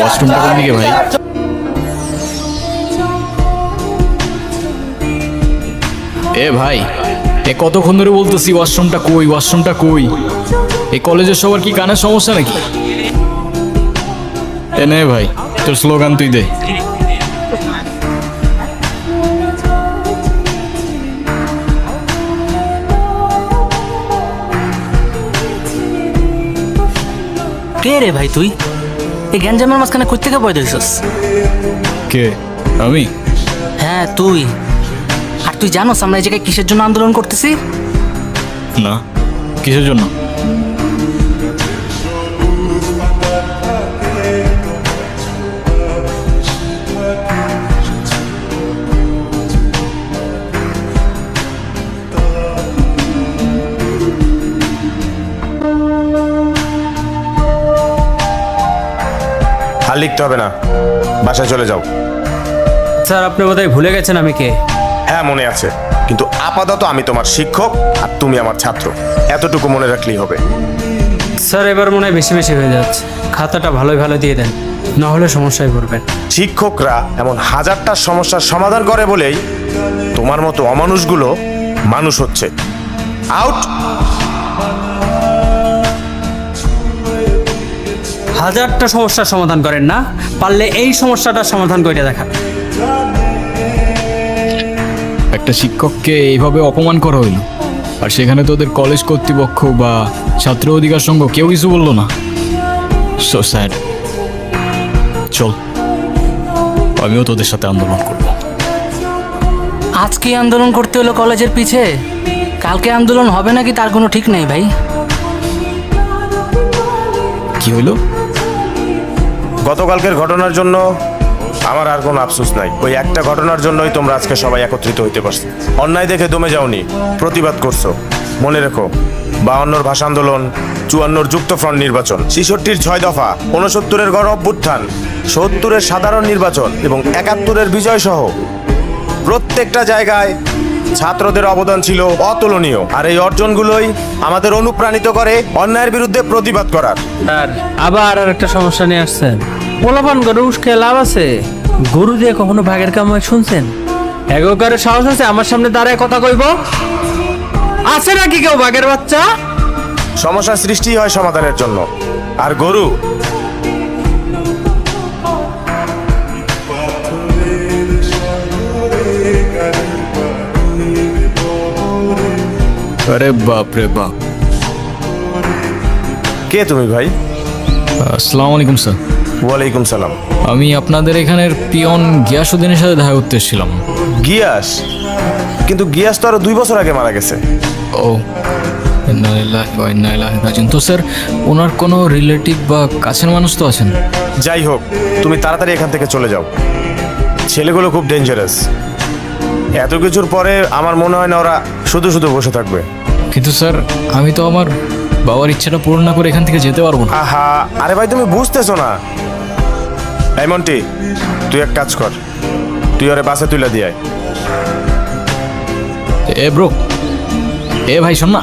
ওয়াশরুমটা কোন দিকে ভাই? এ ভাই, এ কতক্ষণ ধরে বলতেছি ওয়াশরুমটা কই, ওয়াশরুমটা কই? এই কলেজের সবার কি কানের সমস্যা নাকি? এ নে ভাই, তোর স্লোগান তুই দে। কে রে ভাই তুই? এই গ্যাঞ্জামের মাঝখানে কই থেকে বই দিছিস? কে? আমি? হ্যাঁ তুই। আর তুই জানোস আমরা এই জায়গায় কিসের জন্য আন্দোলন করতেছি? না, কিসের জন্য? আর লিখতে হবে না, বাসায় চলে যাও। স্যার আপনি বোধহয় ভুলে গেছেন আমি কে। হ্যাঁ মনে আছে, কিন্তু আপাতত আমি তোমার শিক্ষক আর তুমি আমার ছাত্র, এতটুকু মনে রাখলেই হবে। স্যার এবার মনে হয় বেশি বেশি হয়ে যাচ্ছে, খাতাটা ভালোই ভালো দিয়ে দেন, না হলে সমস্যায় পড়বেন। শিক্ষকরা এমন হাজারটা সমস্যার সমাধান করে বলেই তোমার মতো অমানুষগুলো মানুষ হচ্ছে। আউট। হাজারটা সমস্যার সমাধান করেন না, পারলে এই সমস্যাটার সমাধান করে দেখা। একটা শিক্ষককে এইভাবে অপমান করা হইল, আর সেখানে তোদের কলেজ কর্তৃপক্ষ বা ছাত্র অধিকার সংঘ কেউ কিছু বললো না। So sad. চল, আমিও তোদের সাথে আন্দোলন করব। আজকে আন্দোলন করতে হলো কলেজের পিছে, কালকে আন্দোলন হবে নাকি তার কোনো ঠিক নেই ভাই। কি হইলো? গতকালকের ঘটনার জন্য আমার আর কোনো আফসোস নাই। ওই একটা ঘটনার জন্যই তোমরা আজকে সবাই একত্রিত হইতে পারছো। অন্যায় দেখে দমে যাওনি, প্রতিবাদ করছো। মনে রেখো, 52-র ভাষা আন্দোলন, 54-র যুক্ত ফ্রন্ট নির্বাচন, 66-র 6 দফা, 69-এর গণ অভ্যুত্থান, 70-এর সাধারণ নির্বাচন এবং 71-এর বিজয় সহ প্রত্যেকটা জায়গায় ছাত্রদের অবদান ছিল অতুলনীয়। আর এই অর্জনগুলোই আমাদের অনুপ্রাণিত করে অন্যায়ের বিরুদ্ধে প্রতিবাদ করার। আর আবার আর একটা সমস্যা নিয়ে আসছেন। পোলাপান গরু উস্কে লাভ আছে? গরু দিয়ে কখনো ভাগের কাম হয় শুনছেন? এগোকারের সাহস আছে আমার সামনে দাঁড়ায় কথা কইব? আছে নাকি কেউ বাঘের বাচ্চা? সমস্যা সৃষ্টি হয় সমাধানের জন্য, আর গরু আরে বাপ রে বাপ। কে তুমি ভাই? আসসালামু আলাইকুম স্যার। ওয়ালাইকুম সালাম। আমি আপনাদের এখানের পিয়ন গিয়াসউদ্দিনের সাথে দেখা করতে এসেছিলাম। গিয়াস? কিন্তু গিয়াস তো আরো 2 বছর আগে মারা গেছে। ও, ইন্না লিল্লাহি ওয়া ইন্না ইলাইহি রাজিউন। তো স্যার, ওনার কোনো রিলেটিভ বা কাছের মানুষ তো আছেন? যাই হোক, তুমি তাড়াতাড়ি এখান থেকে চলে যাও। ছেলেগুলো খুব ডেঞ্জারাস। এত কিছুর পরে আমার মনে হয় না ওরা শুধু শুধু বসে থাকবে। কিন্তু স্যার, আমি তো আমার বাবার ইচ্ছাটা পূরণ না করে এখান থেকে যেতে পারবো না। আহা, আরে ভাই তুমি বুঝতেছো না। এই মন্টি, তুই এক কাজ কর, তুই ওরে বাসে তুলে দিয়ে আয়। এ ব্রো, এ ভাই শোন না।